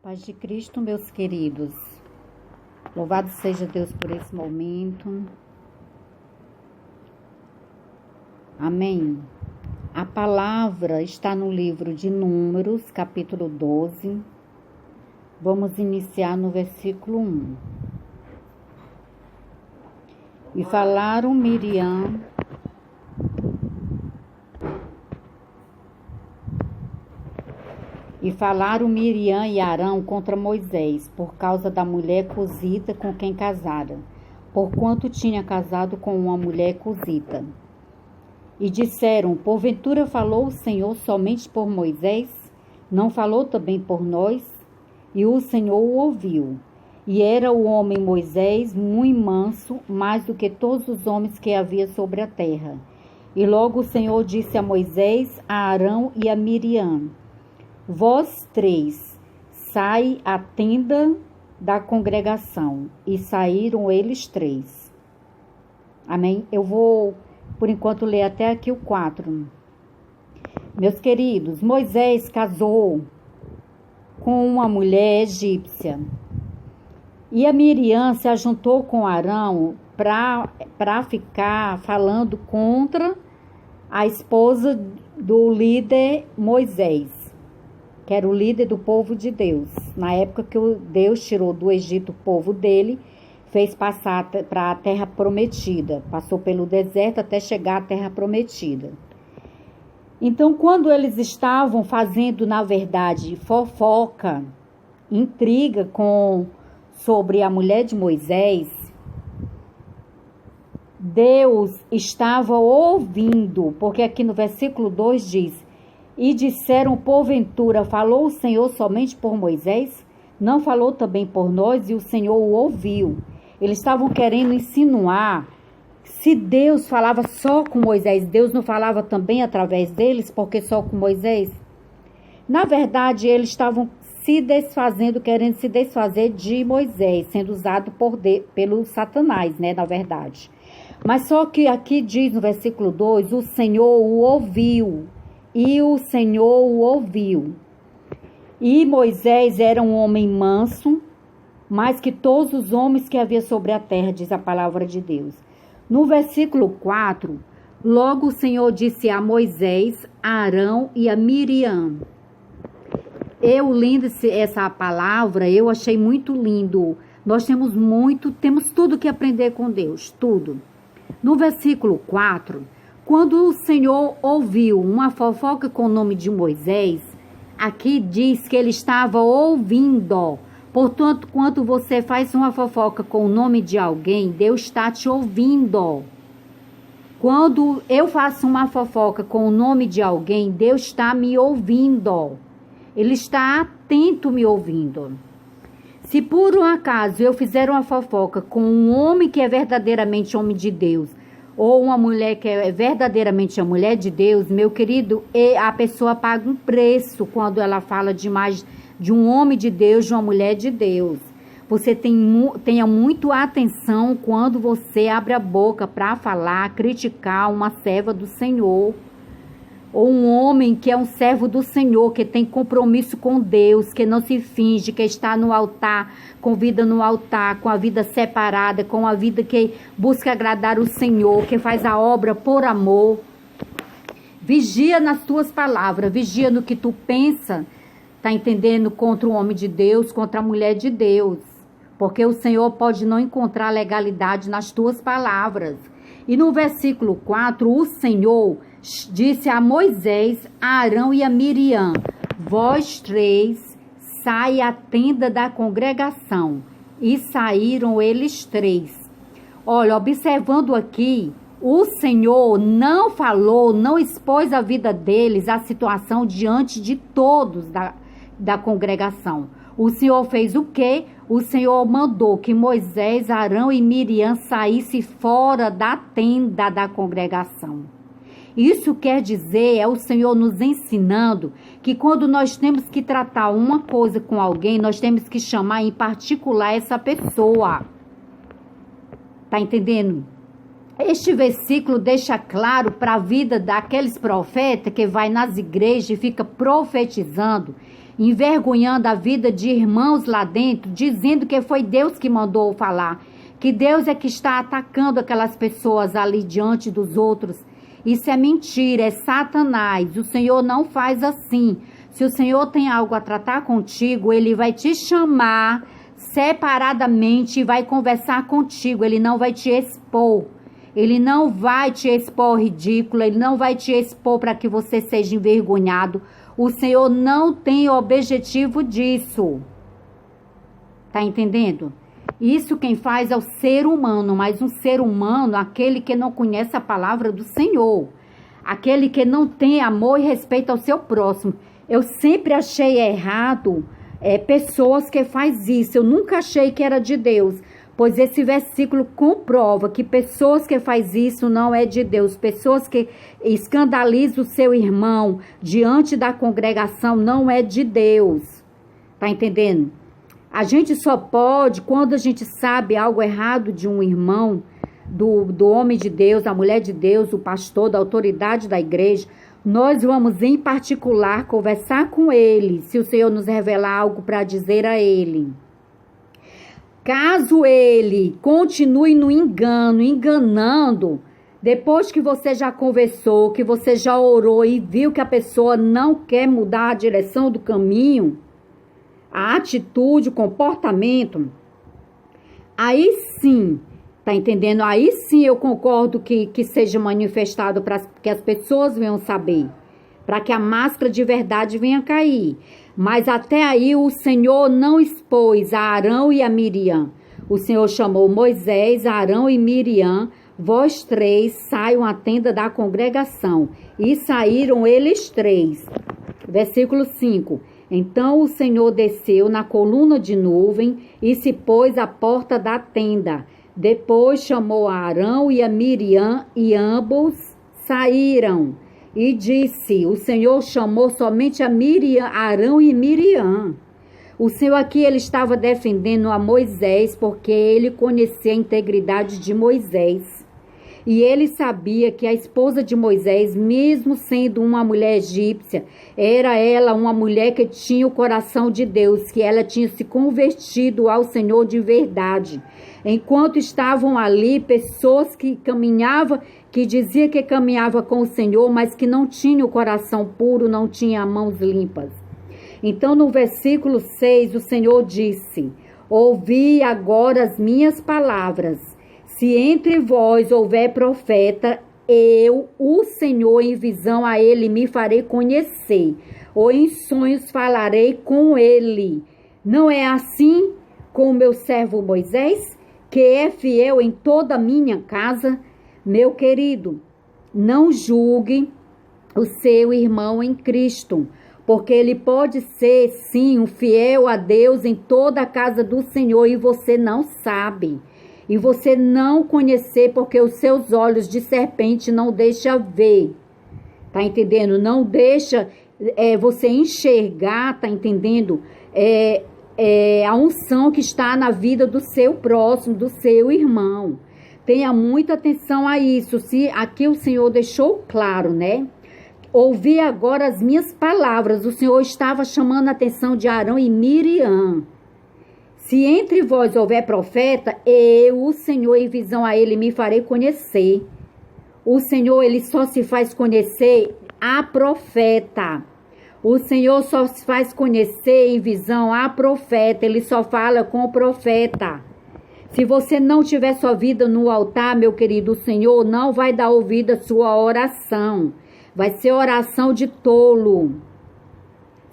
Paz de Cristo, meus queridos. Louvado seja Deus por esse momento. Amém. A palavra está no livro de Números, capítulo 12. Vamos iniciar no versículo 1. E falaram Miriam e Arão contra Moisés, por causa da mulher cusita com quem casara, porquanto tinha casado com uma mulher cusita. E disseram: porventura falou o Senhor somente por Moisés? Não falou também por nós? E o Senhor o ouviu. E era o homem Moisés muito manso, mais do que todos os homens que havia sobre a terra. E logo o Senhor disse a Moisés, a Arão e a Miriam: vós três, sai à tenda da congregação. E saíram eles três. Amém? Eu vou, por enquanto, ler até aqui o 4. Meus queridos, Moisés casou com uma mulher egípcia. E a Miriam se ajuntou com Arão para ficar falando contra a esposa do líder Moisés, que era o líder do povo de Deus. Na época que Deus tirou do Egito o povo dele, fez passar para a terra prometida. Passou pelo deserto até chegar à terra prometida. Então, quando eles estavam fazendo, na verdade, fofoca, intriga sobre a mulher de Moisés, Deus estava ouvindo, porque aqui no versículo 2 diz: e disseram, porventura, falou o Senhor somente por Moisés? Não falou também por nós? E o Senhor o ouviu. Eles estavam querendo insinuar, se Deus falava só com Moisés, Deus não falava também através deles, porque só com Moisés? Na verdade, eles estavam se desfazendo, querendo se desfazer de Moisés, sendo usado pelo Satanás, né, na verdade. Mas só que aqui diz no versículo 2, o Senhor o ouviu. E o Senhor o ouviu. E Moisés era um homem manso, mais que todos os homens que havia sobre a terra, diz a palavra de Deus. No versículo 4, logo o Senhor disse a Moisés, a Arão e a Miriam. Eu lendo essa palavra, eu achei muito lindo. Nós temos tudo que aprender com Deus, tudo. No versículo 4, quando o Senhor ouviu uma fofoca com o nome de Moisés, aqui diz que ele estava ouvindo. Portanto, quando você faz uma fofoca com o nome de alguém, Deus está te ouvindo. Quando eu faço uma fofoca com o nome de alguém, Deus está me ouvindo. Ele está atento me ouvindo. Se por um acaso eu fizer uma fofoca com um homem que é verdadeiramente homem de Deus, ou uma mulher que é verdadeiramente a mulher de Deus, meu querido, a pessoa paga um preço quando ela fala demais de um homem de Deus, de uma mulher de Deus. Você tenha muito atenção quando você abre a boca para falar, criticar uma serva do Senhor, ou um homem que é um servo do Senhor, que tem compromisso com Deus, que não se finge, que está no altar, com vida no altar, com a vida separada, com a vida que busca agradar o Senhor, que faz a obra por amor. Vigia nas tuas palavras, vigia no que tu pensa, tá entendendo? Contra o homem de Deus, contra a mulher de Deus, porque o Senhor pode não encontrar legalidade nas tuas palavras. E no versículo 4, o Senhor disse a Moisés, a Arão e a Miriam: vós três, sai à tenda da congregação. E saíram eles três. Olha, observando aqui, o Senhor não falou, não expôs a vida deles, a situação diante de todos da congregação. O Senhor fez o quê? O Senhor mandou que Moisés, Arão e Miriam saíssem fora da tenda da congregação. Isso quer dizer, é o Senhor nos ensinando que quando nós temos que tratar uma coisa com alguém, nós temos que chamar em particular essa pessoa. Tá entendendo? Este versículo deixa claro para a vida daqueles profetas que vai nas igrejas e fica profetizando envergonhando a vida de irmãos lá dentro, dizendo que foi Deus que mandou falar, que Deus é que está atacando aquelas pessoas ali diante dos outros. Isso é mentira, é Satanás. O Senhor não faz assim. Se o Senhor tem algo a tratar contigo, Ele vai te chamar separadamente e vai conversar contigo. Ele não vai te expor. Ele não vai te expor ao ridículo. Ele não vai te expor para que você seja envergonhado. O Senhor não tem objetivo disso. Tá entendendo? Isso quem faz é o ser humano, mas um ser humano, aquele que não conhece a palavra do Senhor, aquele que não tem amor e respeito ao seu próximo. Eu sempre achei errado pessoas que faz isso. Eu nunca achei que era de Deus, pois esse versículo comprova que pessoas que faz isso não é de Deus. Pessoas que escandalizam o seu irmão diante da congregação não é de Deus. Tá entendendo? A gente só pode, quando a gente sabe algo errado de um irmão, do homem de Deus, da mulher de Deus, do pastor, da autoridade da igreja, nós vamos em particular conversar com ele, se o Senhor nos revelar algo para dizer a ele. Caso ele continue no engano, enganando, depois que você já conversou, que você já orou e viu que a pessoa não quer mudar a direção do caminho, a atitude, o comportamento, aí sim, tá entendendo? Aí sim eu concordo que seja manifestado para que as pessoas venham saber, para que a máscara de verdade venha cair. Mas até aí o Senhor não expôs a Arão e a Miriam. O Senhor chamou Moisés, Arão e Miriam, vós três saiam à tenda da congregação. E saíram eles três. Versículo 5. Então o Senhor desceu na coluna de nuvem e se pôs à porta da tenda. Depois chamou a Arão e a Miriam e ambos saíram. E disse, o Senhor chamou somente a Miriam, Arão e Miriam. O Senhor aqui ele estava defendendo a Moisés porque ele conhecia a integridade de Moisés. E ele sabia que a esposa de Moisés, mesmo sendo uma mulher egípcia, era ela uma mulher que tinha o coração de Deus, que ela tinha se convertido ao Senhor de verdade. Enquanto estavam ali pessoas que caminhavam, que dizia que caminhava com o Senhor, mas que não tinha o coração puro, não tinha mãos limpas. Então no versículo 6 o Senhor disse, ouvi agora as minhas palavras. Se entre vós houver profeta, eu, o Senhor, em visão a ele me farei conhecer, ou em sonhos falarei com ele. Não é assim com o meu servo Moisés, que é fiel em toda a minha casa? Meu querido, não julgue o seu irmão em Cristo, porque ele pode ser, sim, um fiel a Deus em toda a casa do Senhor e você não sabe. E você não conhecer porque os seus olhos de serpente não deixam ver. Tá entendendo? Não deixa você enxergar, tá entendendo? A unção que está na vida do seu próximo, do seu irmão. Tenha muita atenção a isso. Se aqui o Senhor deixou claro, né? Ouvi agora as minhas palavras. O Senhor estava chamando a atenção de Arão e Miriam. Se entre vós houver profeta, eu, o Senhor, em visão a ele, me farei conhecer. O Senhor, ele só se faz conhecer a profeta. O Senhor só se faz conhecer em visão a profeta. Ele só fala com o profeta. Se você não tiver sua vida no altar, meu querido, o Senhor não vai dar ouvido à sua oração. Vai ser oração de tolo.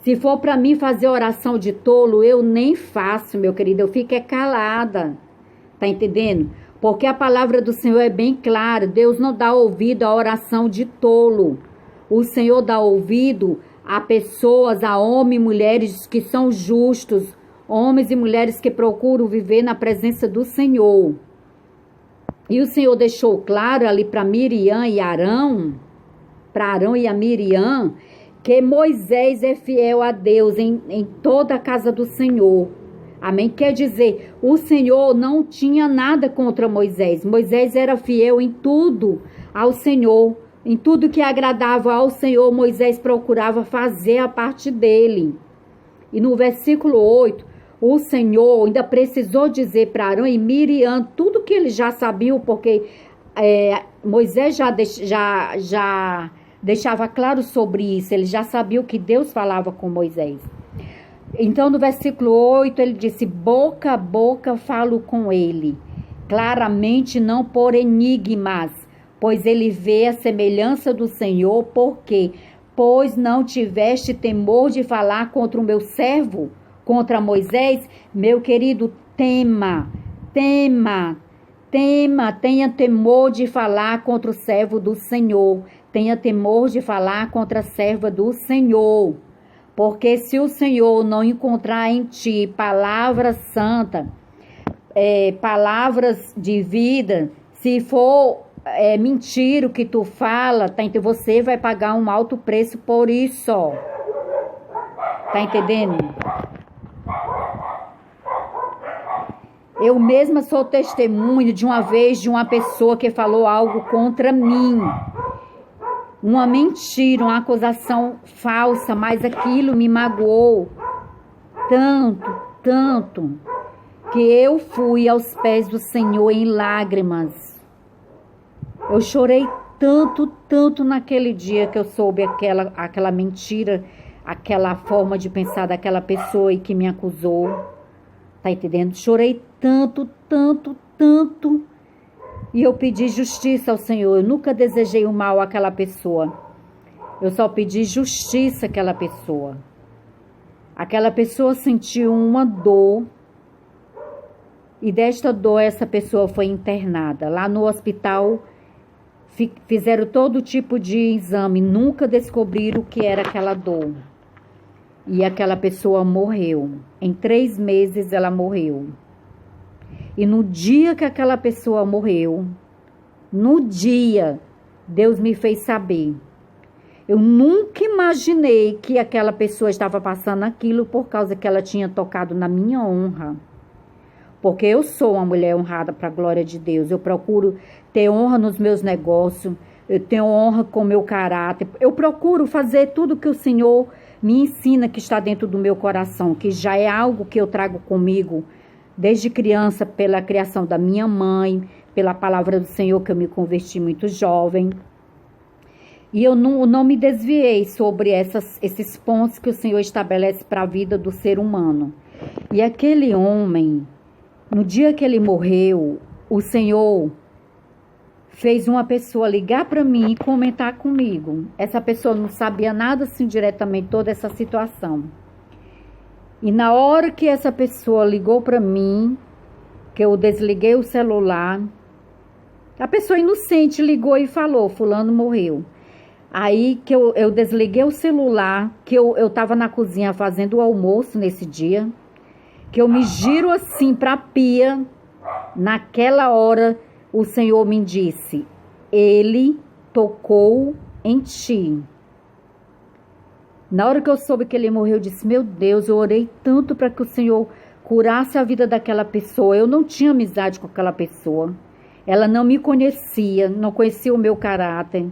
Se for para mim fazer oração de tolo, eu nem faço, meu querido. Eu fico calada. Tá entendendo? Porque a palavra do Senhor é bem clara. Deus não dá ouvido à oração de tolo. O Senhor dá ouvido a pessoas, a homens e mulheres que são justos. Homens e mulheres que procuram viver na presença do Senhor. E o Senhor deixou claro ali para Miriam e Arão, para Arão e a Miriam, que Moisés é fiel a Deus em toda a casa do Senhor. Amém? Quer dizer, o Senhor não tinha nada contra Moisés. Moisés era fiel em tudo ao Senhor. Em tudo que agradava ao Senhor, Moisés procurava fazer a parte dele. E no versículo 8, o Senhor ainda precisou dizer para Arão e Miriam tudo que eles já sabiam, porque Moisés já deixava claro sobre isso. Ele já sabia que Deus falava com Moisés. Então, no versículo 8, ele disse: boca a boca falo com ele, claramente, não por enigmas, pois ele vê a semelhança do Senhor, porque pois não tiveste temor de falar contra o meu servo, contra Moisés. Meu querido, tenha temor de falar contra o servo do Senhor, tenha temor de falar contra a serva do Senhor, porque se o Senhor não encontrar em ti palavra santa, palavras de vida, se for mentira o que tu fala, então você vai pagar um alto preço por isso. Tá entendendo? Eu mesma sou testemunho de uma vez de uma pessoa que falou algo contra mim. Uma mentira, uma acusação falsa, mas aquilo me magoou tanto, que eu fui aos pés do Senhor em lágrimas. Eu chorei tanto naquele dia que eu soube aquela mentira, aquela forma de pensar daquela pessoa e que me acusou. Tá entendendo? Chorei tanto. E eu pedi justiça ao Senhor. Eu nunca desejei o mal àquela pessoa. Eu só pedi justiça àquela pessoa. Aquela pessoa sentiu uma dor. E desta dor, essa pessoa foi internada. Lá no hospital, fizeram todo tipo de exame. Nunca descobriram o que era aquela dor. E aquela pessoa morreu. Em 3 meses ela morreu. E no dia que aquela pessoa morreu, no dia, Deus me fez saber. Eu nunca imaginei que aquela pessoa estava passando aquilo por causa que ela tinha tocado na minha honra. Porque eu sou uma mulher honrada para a glória de Deus. Eu procuro ter honra nos meus negócios. Eu tenho honra com o meu caráter. Eu procuro fazer tudo que o Senhor me ensina, que está dentro do meu coração, que já é algo que eu trago comigo desde criança, pela criação da minha mãe, pela palavra do Senhor, que eu me converti muito jovem. E eu não me desviei sobre esses pontos que o Senhor estabelece para a vida do ser humano. E aquele homem, no dia que ele morreu, o Senhor fez uma pessoa ligar para mim e comentar comigo. Essa pessoa não sabia nada assim diretamente, toda essa situação. E na hora que essa pessoa ligou para mim, que eu desliguei o celular, a pessoa inocente ligou e falou: fulano morreu. Aí que eu desliguei o celular, que eu estava na cozinha fazendo o almoço nesse dia, que eu me giro assim para a pia, naquela hora o Senhor me disse: ele tocou em ti. Na hora que eu soube que ele morreu, eu disse: meu Deus, eu orei tanto para que o Senhor curasse a vida daquela pessoa. Eu não tinha amizade com aquela pessoa. Ela não me conhecia, não conhecia o meu caráter,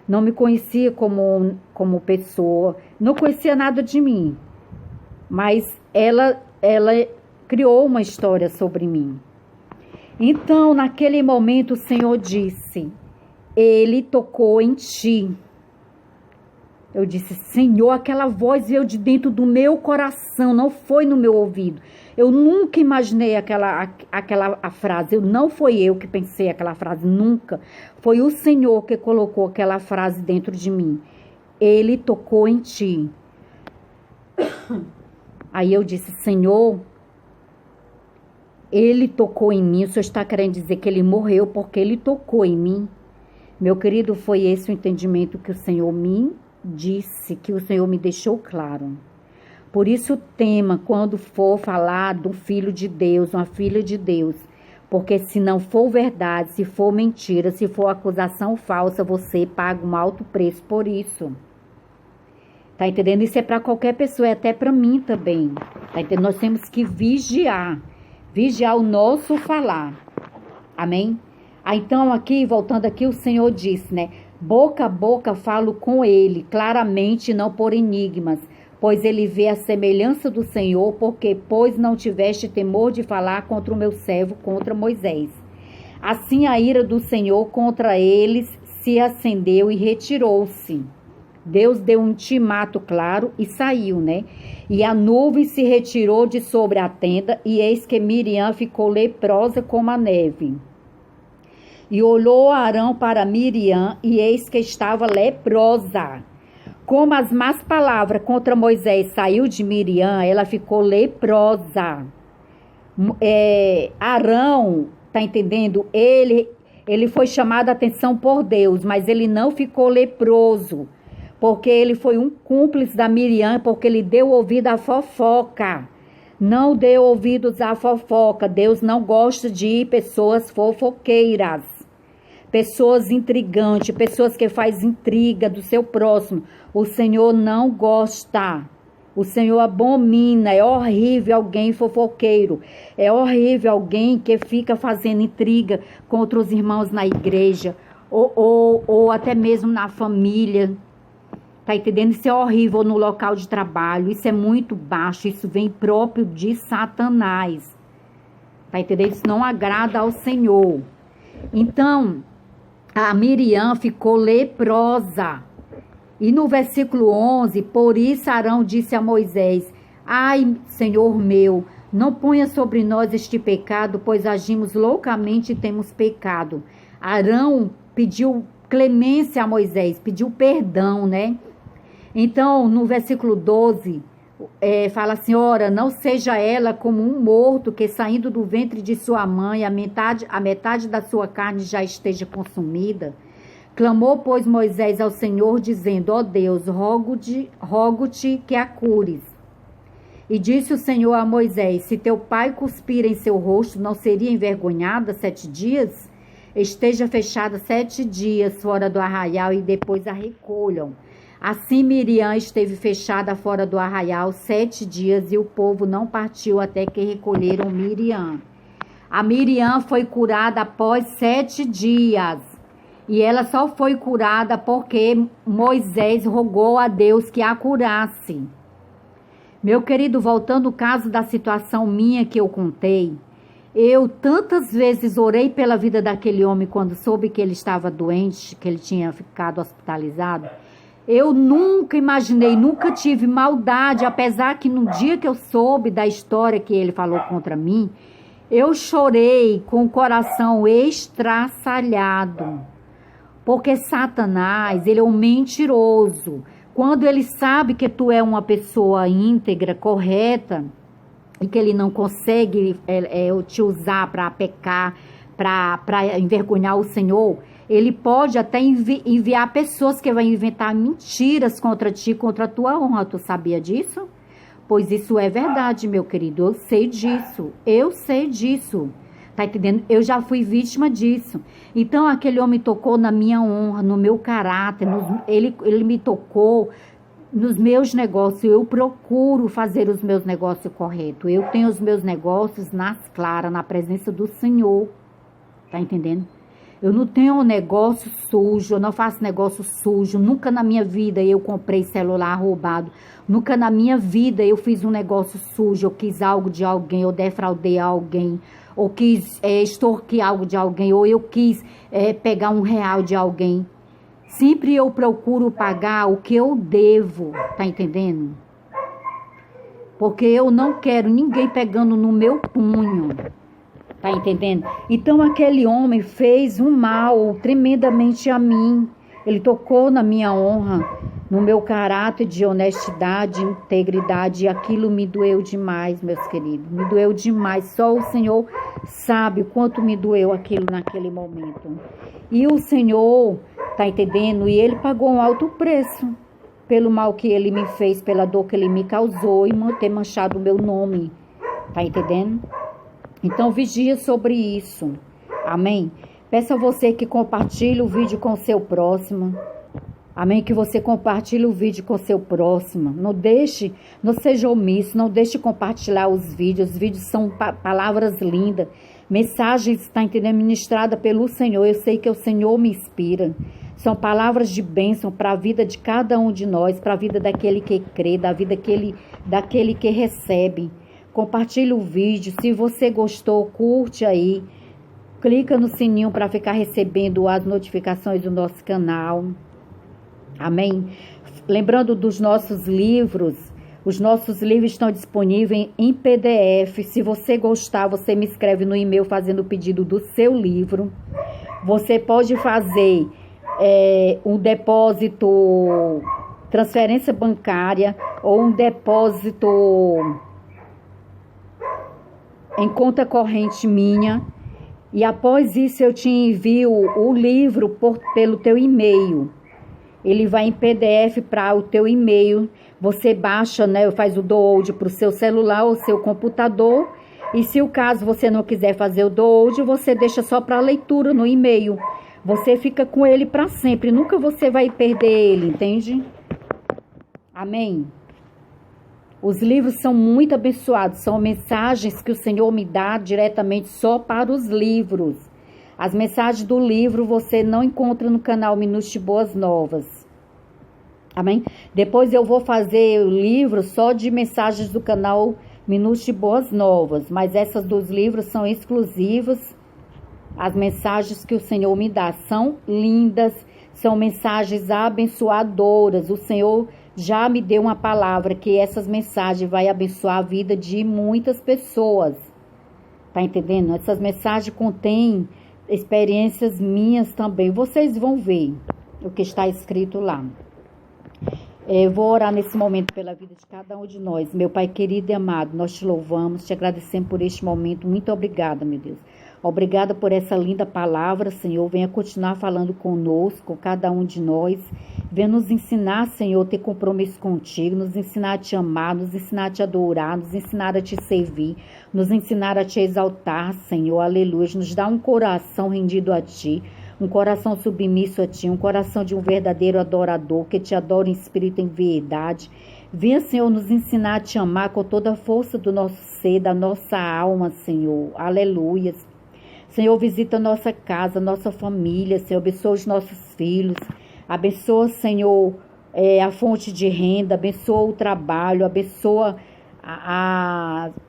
não me conhecia como pessoa, não conhecia nada de mim. Mas ela criou uma história sobre mim. Então, naquele momento, o Senhor disse: ele tocou em ti. Eu disse: Senhor, aquela voz veio de dentro do meu coração, não foi no meu ouvido. Eu nunca imaginei aquela frase. Não foi eu que pensei aquela frase, nunca. Foi o Senhor que colocou aquela frase dentro de mim. Ele tocou em ti. Aí eu disse: Senhor, ele tocou em mim. O Senhor está querendo dizer que ele morreu porque ele tocou em mim? Meu querido, foi esse o entendimento que o Senhor me disse, que o Senhor me deixou claro. Por isso o tema, quando for falar do filho de Deus, uma filha de Deus, porque se não for verdade, se for mentira, se for acusação falsa, você paga um alto preço por isso. Tá entendendo? Isso é para qualquer pessoa, é até para mim também. Tá entendendo? Nós temos que vigiar o nosso falar. Amém? Então aqui, voltando aqui, o Senhor disse, né? Boca a boca falo com ele, claramente, não por enigmas, pois ele vê a semelhança do Senhor, porque, pois, não tiveste temor de falar contra o meu servo, contra Moisés. Assim a ira do Senhor contra eles se acendeu e retirou-se. Deus deu um ultimato claro e saiu, né? E a nuvem se retirou de sobre a tenda, e eis que Miriam ficou leprosa como a neve. E olhou Arão para Miriam, e eis que estava leprosa. Como as más palavras contra Moisés saiu de Miriam, ela ficou leprosa. Arão, tá entendendo? Ele foi chamado a atenção por Deus, mas ele não ficou leproso, porque ele foi um cúmplice da Miriam, porque ele deu ouvido à fofoca. Não deu ouvidos à fofoca. Deus não gosta de pessoas fofoqueiras, pessoas intrigantes, pessoas que fazem intriga do seu próximo. O Senhor não gosta. O Senhor abomina. É horrível alguém fofoqueiro. É horrível alguém que fica fazendo intriga contra os irmãos na igreja, ou até mesmo na família. Tá entendendo? Isso é horrível no local de trabalho. Isso é muito baixo. Isso vem próprio de Satanás. Tá entendendo? Isso não agrada ao Senhor. Então, a Miriam ficou leprosa. E no versículo 11, por isso Arão disse a Moisés: ai, Senhor meu, não ponha sobre nós este pecado, pois agimos loucamente e temos pecado. Arão pediu clemência a Moisés, pediu perdão, né? Então, no versículo 12, fala assim: ora, não seja ela como um morto que saindo do ventre de sua mãe, a metade da sua carne já esteja consumida. Clamou, pois, Moisés ao Senhor, dizendo: ó Deus, rogo-te que a cures. E disse o Senhor a Moisés: se teu pai cuspir em seu rosto, não seria envergonhada 7 dias? Esteja fechada 7 dias fora do arraial e depois a recolham. Assim Miriam esteve fechada fora do arraial 7 dias e o povo não partiu até que recolheram Miriam. A Miriam foi curada após 7 dias. E ela só foi curada porque Moisés rogou a Deus que a curasse. Meu querido, voltando ao caso da situação minha que eu contei, eu tantas vezes orei pela vida daquele homem quando soube que ele estava doente, que ele tinha ficado hospitalizado. Eu nunca imaginei, nunca tive maldade, apesar que no dia que eu soube da história que ele falou contra mim, eu chorei com o coração estraçalhado. Porque Satanás, ele é um mentiroso. Quando ele sabe que tu é uma pessoa íntegra, correta, e que ele não consegue te usar para pecar, para envergonhar o Senhor, ele pode até enviar pessoas que vão inventar mentiras contra ti, contra a tua honra. Tu sabia disso? Pois isso é verdade, meu querido. Eu sei disso. Eu sei disso. Tá entendendo? Eu já fui vítima disso. Então, aquele homem tocou na minha honra, no meu caráter. Ele me tocou nos meus negócios. Eu procuro fazer os meus negócios corretos. Eu tenho os meus negócios nas claras, na presença do Senhor. Tá entendendo? Eu não tenho um negócio sujo, eu não faço negócio sujo. Nunca na minha vida eu comprei celular roubado. Nunca na minha vida eu fiz um negócio sujo. Eu quis algo de alguém, eu defraudei alguém. Ou quis extorquir algo de alguém. Ou eu quis pegar R$1 de alguém. Sempre eu procuro pagar o que eu devo. Tá entendendo? Porque eu não quero ninguém pegando no meu punho. Tá entendendo? Então aquele homem fez um mal tremendamente a mim. Ele tocou na minha honra, no meu caráter de honestidade, integridade. E aquilo me doeu demais, meus queridos. Me doeu demais. Só o Senhor sabe o quanto me doeu aquilo naquele momento. E o Senhor, tá entendendo? E ele pagou um alto preço pelo mal que ele me fez, pela dor que ele me causou e ter manchado o meu nome. Tá entendendo? Então, vigia sobre isso. Amém? Peço a você que compartilhe o vídeo com o seu próximo. Amém? Que você compartilhe o vídeo com o seu próximo. Não seja omisso, não deixe de compartilhar os vídeos. Os vídeos são palavras lindas. Mensagens, está entendendo? Ministrada pelo Senhor. Eu sei que o Senhor me inspira. São palavras de bênção para a vida de cada um de nós, para a vida daquele que crê, da vida daquele que recebe. Compartilhe o vídeo. Se você gostou, curte aí. Clica no sininho para ficar recebendo as notificações do nosso canal. Amém? Lembrando dos nossos livros. Os nossos livros estão disponíveis em PDF. Se você gostar, você me escreve no e-mail fazendo o pedido do seu livro. Você pode fazer um depósito, transferência bancária ou um depósito em conta corrente minha. E após isso eu te envio o livro pelo teu e-mail. Ele vai em PDF para o teu e-mail. Você baixa, né? Faz o download para o seu celular ou seu computador. E se o caso você não quiser fazer o download, você deixa só para leitura no e-mail. Você fica com ele para sempre. Nunca você vai perder ele, entende? Amém? Os livros são muito abençoados. São mensagens que o Senhor me dá diretamente só para os livros. As mensagens do livro você não encontra no canal Minutos de Boas Novas. Amém? Depois eu vou fazer o livro só de mensagens do canal Minutos de Boas Novas. Mas essas dos livros são exclusivas. As mensagens que o Senhor me dá são lindas. São mensagens abençoadoras. O Senhor já me deu uma palavra que essas mensagens vai abençoar a vida de muitas pessoas. Tá entendendo? Essas mensagens contêm experiências minhas também. Vocês vão ver o que está escrito lá. Eu vou orar nesse momento pela vida de cada um de nós. Meu Pai querido e amado, nós te louvamos, te agradecemos por este momento. Muito obrigada, meu Deus. Obrigada por essa linda palavra, Senhor. Venha continuar falando conosco, com cada um de nós. Venha nos ensinar, Senhor, a ter compromisso contigo, nos ensinar a te amar, nos ensinar a te adorar, nos ensinar a te servir, nos ensinar a te exaltar, Senhor. Aleluia. Nos dá um coração rendido a ti, um coração submisso a ti, um coração de um verdadeiro adorador, que te adora em espírito e em verdade. Venha, Senhor, nos ensinar a te amar com toda a força do nosso ser, da nossa alma, Senhor. Aleluia. Senhor, visita a nossa casa, nossa família, Senhor, abençoa os nossos filhos, abençoa, Senhor, a fonte de renda, abençoa o trabalho, abençoa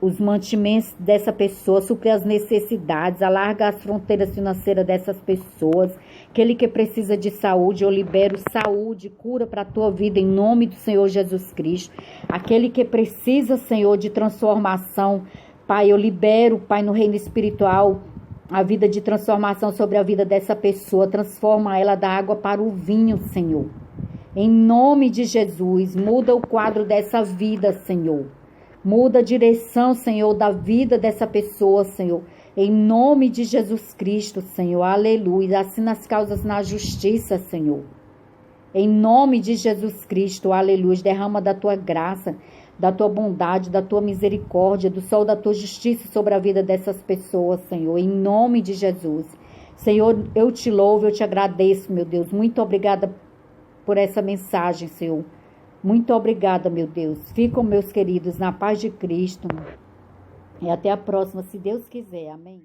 os mantimentos dessa pessoa, supre as necessidades, alarga as fronteiras financeiras dessas pessoas. Aquele que precisa de saúde, eu libero saúde, cura para a tua vida em nome do Senhor Jesus Cristo. Aquele que precisa, Senhor, de transformação, Pai, eu libero, Pai, no reino espiritual, a vida de transformação sobre a vida dessa pessoa. Transforma ela da água para o vinho, Senhor. Em nome de Jesus, muda o quadro dessa vida, Senhor. Muda a direção, Senhor, da vida dessa pessoa, Senhor. Em nome de Jesus Cristo, Senhor. Aleluia. Assina as causas na justiça, Senhor. Em nome de Jesus Cristo, aleluia. Derrama da tua graça, da tua bondade, da tua misericórdia, do sol da tua justiça sobre a vida dessas pessoas, Senhor, em nome de Jesus. Senhor, eu te louvo, eu te agradeço, meu Deus. Muito obrigada por essa mensagem, Senhor. Muito obrigada, meu Deus. Ficam, meus queridos, na paz de Cristo. E até a próxima, se Deus quiser. Amém.